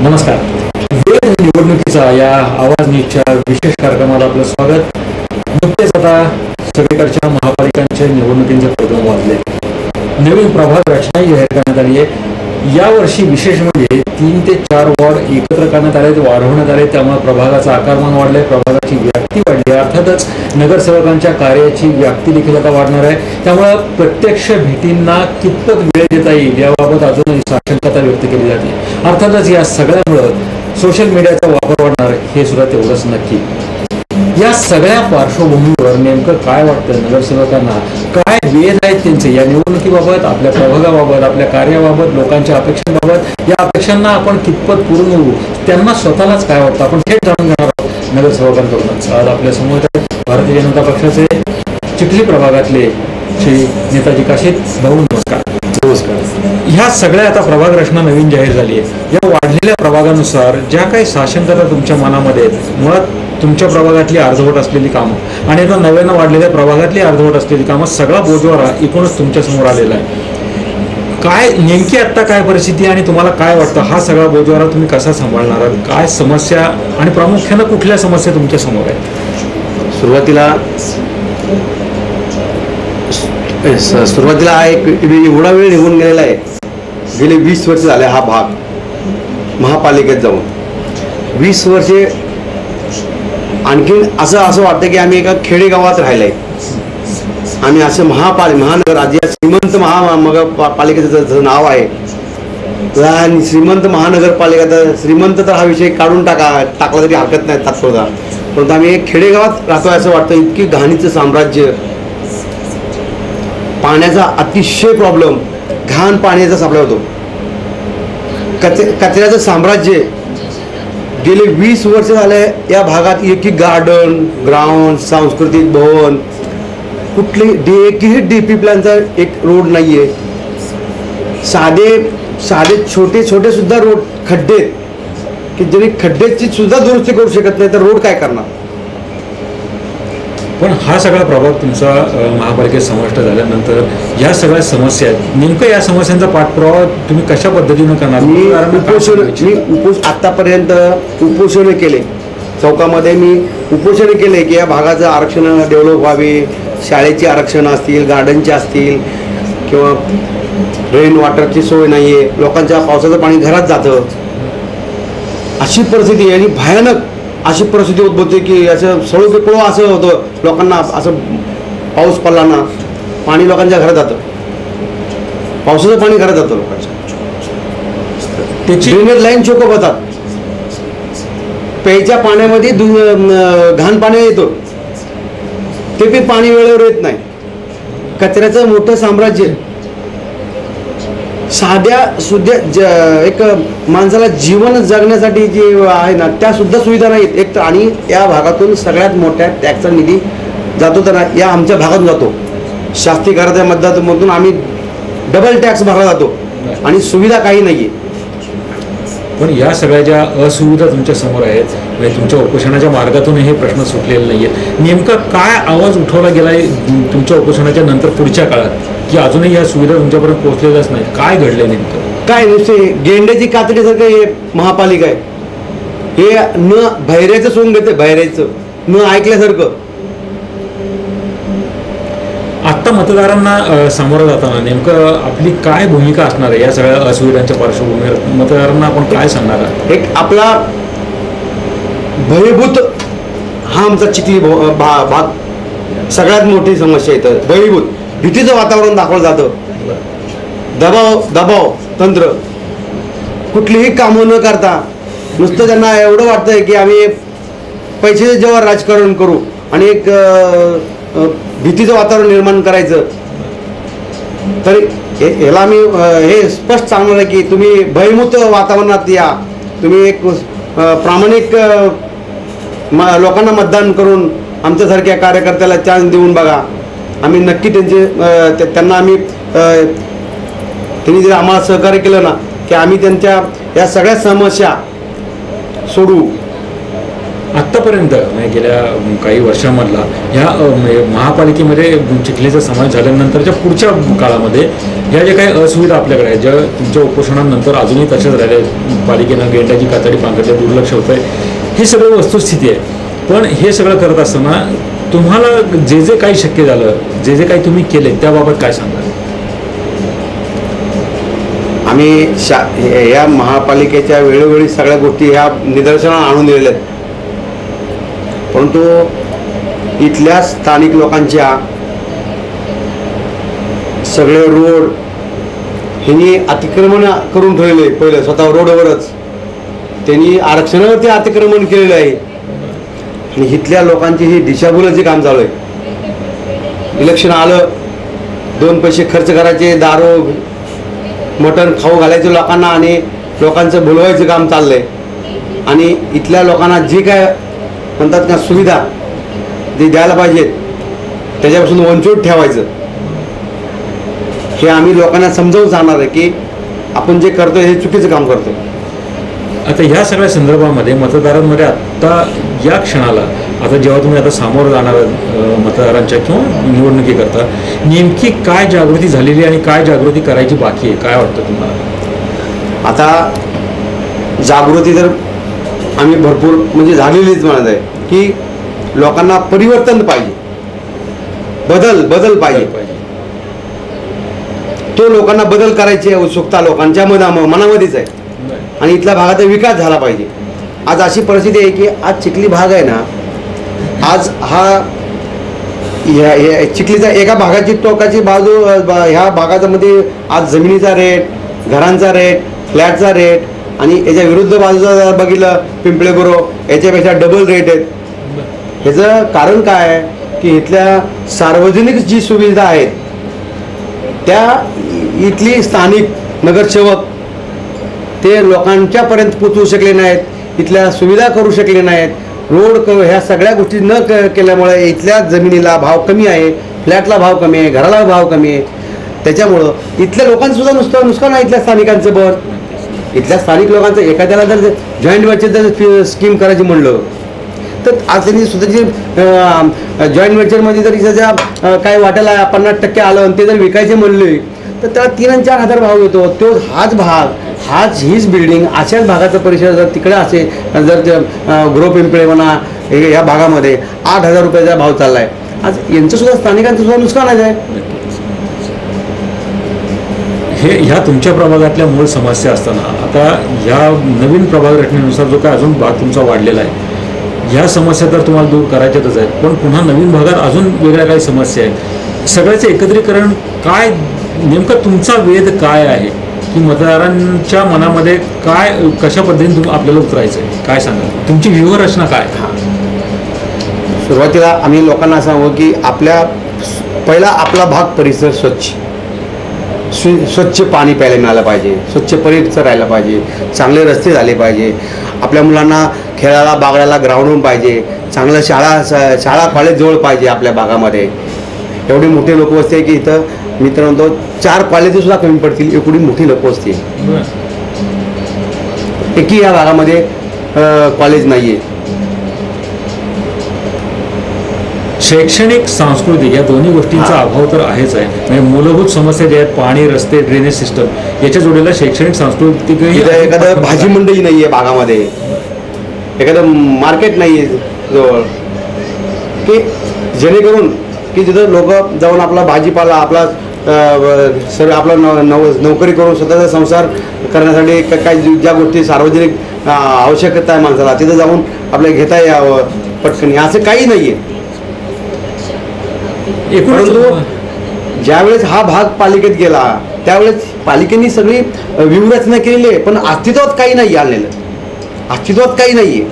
नमस्कार. वेळ निवडणुकीचा या आवाज न्यूजच्या विशेष कार्यक्रमात आपलं स्वागत. नुकतेच आता सगळीकडच्या महापालिकांच्या निवडणुकींचे पडघम वाजले. नवीन प्रभाग रचनाही जाहीर करण्यात आली आहे. यावर्षी विशेष म्हणजे 3 ते 4 वॉर्ड एकत्र करण्यात आले, वाढवण्यात आले. त्यामुळे प्रभागाचं आकारमान वाढलंय, प्रभागाची व्याप्ती वाढली. अर्थातच नगरसेवकांच्या कार्याची व्याप्ती देखील आता वाढणार आहे. त्यामुळे प्रत्यक्ष भेटींना कितपत वेळ देता येईल याबाबत अजूनही साशंकता व्यक्त केली जाते. अर्थातच या सगळ्यामुळं सोशल मीडियाचा वापर वाढणार हे सुद्धा तेवढंच नक्की. या सगळ्या पार्श्वभूमीवर नेमकं काय वाटतं नगरसेवकांना, काय वेध आहेत त्यांचे या निवडणुकीबाबत, आपल्या प्रभागाबाबत, आपल्या कार्याबाबत, लोकांच्या अपेक्षांबाबत, या अपेक्षांना आपण कितपत पूर्ण करू, त्यांना स्वतःलाच काय वाटतं, आपण थेट जाणून घेणार आहोत नगरसेवकांकडूनच. आज आपल्या समोर भारतीय जनता पक्षाचे चिखली प्रभागातले श्री नेताजी काशीद भाऊ, नमस्कार. नमस्कार. ह्या सगळ्या आता प्रभाग रचना नवीन जाहीर झाली आहे. या वाढलेल्या प्रभागानुसार ज्या काही साशंकता तुमच्या मनामध्ये आहेत, मुळात तुमच्या प्रभागातली अर्धवट असलेली कामं आणि आता नव्यानं वाढलेल्या प्रभागातली अर्धवट असलेली कामं, सगळा बोजवारा एकूणच तुमच्या समोर आलेला आहे. काय नेमकी आत्ता काय परिस्थिती आणि तुम्हाला काय वाटतं, हा सगळा बोजवारा तुम्ही कसा सांभाळणार आहात, काय समस्या आणि प्रामुख्यानं कुठल्या समस्या तुमच्या समोर आहेत? सुरुवातीला एक एवढा वेळ निघून गेलेला आहे. गेले 20 वर्ष झाले हा भाग महापालिकेत जाऊन. 20 वर्षे आणखीन असं वाटतं की आम्ही एका खेडेगावात राहिलंय. आम्ही असं महानगर आज या श्रीमंत पालिकेचं जसं नाव आहे, श्रीमंत महानगरपालिका, श्रीमंत तर हा विषय काढून टाकला तरी हरकत नाही तात्पुरता. परंतु आम्ही एक खेडेगावात राहतोय असं वाटतं. इतकी घाणीचं साम्राज्य, पाण्याचा अतिशय प्रॉब्लेम, घाण पाण्याचा सापळा होतो, कचऱ्याचं साम्राज्य. गेले 20 वर्ष झाले या भागात एकही गार्डन, ग्राउंड, सांस्कृतिक भवन, एकही डीपी प्लॅनचा एक रोड नाही आहे. साधे छोटे सुद्धा रोड, खड्डे की ज्यांनी खड्ड्याची सुद्धा दुरुस्ती करू शकत नाही, तर रोड काय करणार. पण हा सगळा प्रभाग तुमचा महापालिकेत समाविष्ट झाल्यानंतर या सगळ्या समस्या आहेत, नेमकं या समस्यांचा पाठपुरावा तुम्ही कशा पद्धतीनं करणार? मी आतापर्यंत उपोषण केले, चौकामध्ये मी उपोषण केले की या भागाचं आरक्षण डेव्हलप व्हावे. शाळेची आरक्षण असतील, गार्डनची असतील, किंवा रेन वॉटरची सोय नाही आहे, लोकांच्या पावसाचं पाणी घरात जातं, अशी परिस्थिती आहे. आणि भयानक अशी परिस्थिती उद्भवते की असं सळो असं होतं. लोकांना असं पाऊस पडला ना, पाणी लोकांच्या घरात जातं, पावसाचं पाणी घरात जातं लोकांच्या. ड्रेनेज लाईन चोकअप होतात, प्यायच्या पाण्यामध्ये घाण पाणी येतं, ते बी पाणी वेळेवर येत नाही. कचऱ्याचं मोठं साम्राज्य. साध्या एक माणसाला जीवन जगण्यासाठी जे आहे ना, त्या सुद्धा सुविधा नाहीत एक तर. आणि या भागातून सगळ्यात मोठ्या टॅक्सचा निधी जातो तर या आमच्या भागातून जातो. शास्त्रीय कराच्या मतदारातून आम्ही डबल टॅक्स भरला जातो आणि सुविधा काही नाही आहे. पण या सगळ्या ज्या असुविधा तुमच्या समोर आहेत, म्हणजे तुमच्या उपोषणाच्या मार्गातून हे प्रश्न सुटलेले नाही आहेत, नेमका काय आवाज उठवला गेलाय तुमच्या उपोषणाच्या नंतर पुढच्या काळात, की अजूनही या सुविधा तुमच्यापर्यंत पोहोचलेल्याच नाही? काय घडलंय नेमकं? काय नुसते गेंड्याची कातडीसारखं हे महापालिका आहे. हे न बहिऱ्याचं सोंग घेते, बहिऱ्याचं न ऐकल्यासारखं. आत्ता मतदारांना सामोरं जाताना नेमकं आपली काय भूमिका असणार आहे या सगळ्या असुविधांच्या पार्श्वभूमीवर? मतदारांना आपण काय सांगणार आहात? एक आपला भयभूत हा आमचा चिखली भाग सगळ्यात मोठी समस्या येतं. भयभूत भीतीचं वातावरण दाखवलं जातं. दबाव तंत्र, कुठलीही कामं न करता नुसतं त्यांना एवढं वाटतंय की आम्ही पैशाच्या जेव्हा राजकारण करू आणि एक भीतीचं वातावरण निर्माण करायचं. तर याला मी हे स्पष्ट सांगणार आहे की तुम्ही भयमुक्त वातावरणात या. तुम्ही एक प्रामाणिक लोकांना मतदान करून आमच्यासारख्या कार्यकर्त्याला चान्स देऊन बघा. आम्ही नक्की त्यांना आम्ही त्यांनी जर आम्हाला सहकार्य केलं ना, की आम्ही त्यांच्या या सगळ्या समस्या सोडवू. आत्तापर्यंत म्हणजे गेल्या काही वर्षांमधला ह्या म्हणजे महापालिकेमध्ये चिखलीचा समावेश झाल्यानंतरच्या पुढच्या काळामध्ये ह्या ज्या काही असुविधा आपल्याकडे आहेत, ज्या तुमच्या उपोषणानंतर अजूनही तशाच राहिल्या, पालिकेनं गेंडाची कातडी पांघरल्या, दुर्लक्ष होतं आहे, ही सगळी वस्तुस्थिती आहे. पण हे सगळं करत असताना तुम्हाला जे जे काही शक्य झालं, जे जे काही तुम्ही केले त्याबाबत काय सांगाल? आम्ही या महापालिकेच्या वेळोवेळी सगळ्या गोष्टी ह्या निदर्शनाला आणून दिलेल्या आहेत, परंतु इथल्या स्थानिक लोकांच्या सगळे रोड ह्यांनी अतिक्रमण करून ठेवलेले. पहिलं स्वतः रोडवरच त्यांनी आरक्षणावरती अतिक्रमण केलेलं आहे आणि इथल्या लोकांची ही दिशाभूलाचे काम चालू आहे. इलेक्शन आलं, 2 पैसे खर्च करायचे, दारू मटण खाऊ घालायचं लोकांना आणि लोकांचं बोलवायचं काम चाललंय आणि इथल्या लोकांना जे काय म्हणतात का सुविधा जे द्यायला पाहिजेत त्याच्यापासून वंचित ठेवायचं. हे आम्ही लोकांना समजावून सांगणार आहे की आपण जे करतोय हे चुकीचं काम करतोय. आता ह्या सगळ्या संदर्भामध्ये मतदारांमध्ये आत्ता या क्षणाला आता जेव्हा तुम्ही आता सामोरं जाणार मतदारांच्या किंवा निवडणुकीकरता नेमकी काय जागृती झालेली आणि काय जागृती करायची बाकी आहे, काय वाटतं तुम्हाला? आता जागृती तर आम्ही भरपूर म्हणजे झालेलीच म्हणत आहे की लोकांना परिवर्तन पाहिजे, बदल पाहिजे. तो लोकांना बदल करायची उत्सुकता लोकांच्या मनामध्येच आहे आणि इथल्या भागाचा विकास झाला पाहिजे. आज अशी परिस्थिती आहे की आज चिखली भाग आहे ना, आज चिखलीचा एका भागाची टोकाची बाजू ह्या भागामध्ये आज जमिनीचा रेट, घरांचा रेट, फ्लॅटचा रेट आणि याच्या विरुद्ध बाजूचा जर बघितलं पिंपळेगुरो याच्यापेक्षा डबल रेट आहेत. ह्याचं कारण काय आहे की इथल्या सार्वजनिक जी सुविधा आहेत त्या इथली स्थानिक नगरसेवक ते लोकांच्यापर्यंत पोचवू शकले नाहीत, इथल्या सुविधा करू शकले नाहीत. रोड ह्या सगळ्या गोष्टी न केल्यामुळे इथल्या जमिनीला भाव कमी आहे, फ्लॅटला भाव कमी आहे, घराला भाव कमी आहे. त्याच्यामुळं इथल्या लोकांचं सुद्धा नुकसान आहे. इथल्या स्थानिकांचं बरं, इथल्या स्थानिक लोकांचं एखाद्याला जर जॉईंट वेंचर जर स्कीम करायची म्हणलं तर आज त्यांनी स्वतःची जॉईंट वेंचरमध्ये जर त्याच्या काय वाट्याला 50% आलं आणि ते जर विकायचे म्हणले तर त्याला 3 आणि 4 हजार भाव येतो. तो हाच भाग हीच बिल्डिंग अशाच भागाचा परिसर जर तिकडे असे जर गृह पिंपळे म्हणा या भागामध्ये 8,000 रुपयाचा भाव चालला आहे. आज यांचं सुद्धा स्थानिकांचं सुद्धा नुकसानच आहे. हे ह्या तुमच्या प्रभागातल्या मूळ समस्या असताना आता ह्या नवीन प्रभाग रचनेनुसार जो काय अजून भाग तुमचा वाढलेला आहे, ह्या समस्या तर तुम्हाला दूर करायच्याच आहेत, पण पुन्हा नवीन भागात अजून वेगळ्या काही समस्या आहेत. सगळ्याचं एकत्रीकरण काय, नेमका तुमचा वेध काय आहे की मतदारांच्या मनामध्ये काय, कशा पद्धतीने आपल्याला उतरायचं आहे, काय सांगा, तुमची व्यूहरचना काय? सुरुवातीला आम्ही लोकांना सांगू की पहिला आपला भाग परिसर स्वच्छ पाणी प्यायला मिळालं पाहिजे, स्वच्छ परिसर राहायला पाहिजे, चांगले रस्ते झाले पाहिजे, आपल्या मुलांना खेळायला बागडायला ग्राउंड पाहिजे, चांगलं शाळा कॉलेज जवळ पाहिजे. आपल्या भागामध्ये एवढी मोठी लोकवस्ती आहे की इथं मित्रांनो 4 कॉलेज सुद्धा कमी पडतील, एवढी मोठी लोकवस्ती आहे. एकही या भागामध्ये कॉलेज नाही आहे. शैक्षणिक सांस्कृतिक या दोन्ही गोष्टींचा अभाव तर आहेच आहे. म्हणजे मूलभूत समस्या ज्या आहेत, पाणी, रस्ते, ड्रेनेज सिस्टम, याच्या जोडीला शैक्षणिक सांस्कृतिक एखादं भाजी मंडई नाही आहे भागामध्ये, एखादं मार्केट नाही आहे जवळ की जेणेकरून की जिथं लोक जाऊन आपला भाजीपाला आपला आपला नोकरी करून स्वतःचा संसार करण्यासाठी काही ज्या गोष्टी सार्वजनिक आवश्यकता आहे माणसाला तिथं जाऊन आपल्याला घेता यावं पटकन, असं काही नाही आहे. परंतु ज्यावेळेस हा भाग पालिकेत गेला त्यावेळेस पालिकेने सगळी व्यूहरचना केलेली आहे, पण अस्तित्वात काही नाही आलेलं, अस्तित्वात काही नाही आहे.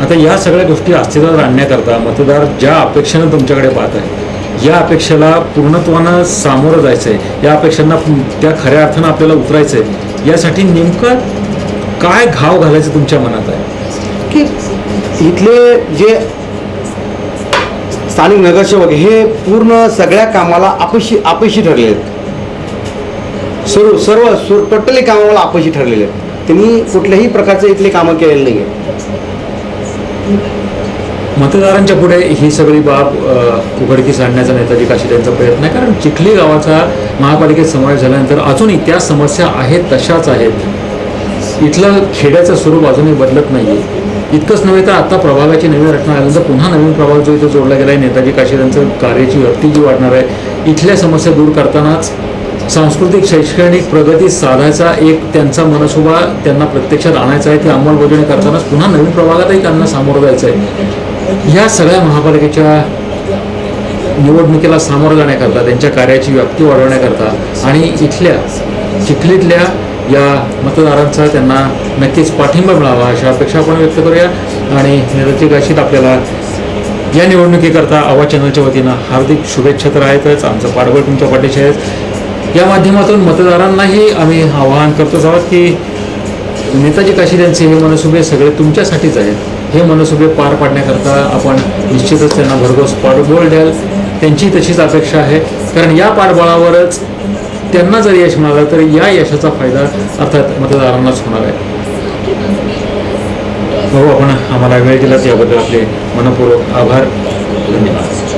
आता या सगळ्या गोष्टी अस्तित्वात आणण्याकरता मतदार ज्या अपेक्षेनं तुमच्याकडे पाहत आहे, या अपेक्षेला पूर्णत्वानं सामोरं जायचं आहे, या अपेक्षांना त्या खऱ्या अर्थानं आपल्याला उतरायचं आहे, यासाठी नेमकं काय घाव घालायचं तुमच्या मनात आहे? की इथले जे स्थानिक नगरसेवक हे पूर्ण सगळ्या कामाला अपयशी ठरले आहेत. सर्व टोटली कामाला अपयशी ठरलेले आहेत. त्यांनी कुठल्याही प्रकारचे इथले कामं केलेले नाही आहे. मतदारांच्या पुढे ही सगळी बाब उघडकीस आणण्याचा नेताजी काशीद यांचा प्रयत्न आहे. कारण चिखली गावाचा महापालिकेत समावेश झाल्यानंतर अजूनही त्या समस्या आहेत तशाच आहेत. इथलं खेड्याचं स्वरूप अजूनही बदलत नाही आहे. इतकंच नव्हे तर आता प्रभागाची नवीन रचना आल्यानंतर पुन्हा नवीन प्रभाग जो इथं जोडला गेला आहे, नेताजी काशीद यांचं कार्याची व्याप्ती जी वाढणार आहे, इथल्या समस्या दूर करतानाच सांस्कृतिक शैक्षणिक प्रगती साधायचा एक त्यांचा मनसुबा त्यांना प्रत्यक्षात आणायचा आहे. ती अंमलबजावणी करतानाच पुन्हा नवीन प्रभागातही त्यांना सामोरं जायचं आहे. ह्या सगळ्या महापालिकेच्या निवडणुकीला सामोरं जाण्याकरता, त्यांच्या कार्याची व्याप्ती वाढवण्याकरता आणि इथल्या चिखलीतल्या या मतदारांचा त्यांना नक्कीच पाठिंबा मिळावा अशा अपेक्षा आपण व्यक्त करूया. आणि नेताजी काशीद आपल्याला या निवडणुकीकरता आवाज चॅनलच्या वतीनं हार्दिक शुभेच्छा तर आहेतच. आमचं पाठबळ तुमच्या पाठीशी आहे. या माध्यमातून मतदारांनाही आम्ही आवाहन करतोच आहोत की नेताजी काशीद यांचे हे मनसुबे सगळे तुमच्यासाठीच आहेत. हे मनसुबे पार पाडण्याकरता आपण निश्चितच त्यांना भरघोस पाठबळ द्याल. त्यांची तशीच अपेक्षा आहे. कारण या पाठबळावरच त्यांना जर यश मिळालं तर या यशाचा फायदा अर्थात मतदारांनाच होणार आहे. भाऊ, आपण आम्हाला वेळ दिला त्याबद्दल आपले मनपूर्वक आभार. धन्यवाद.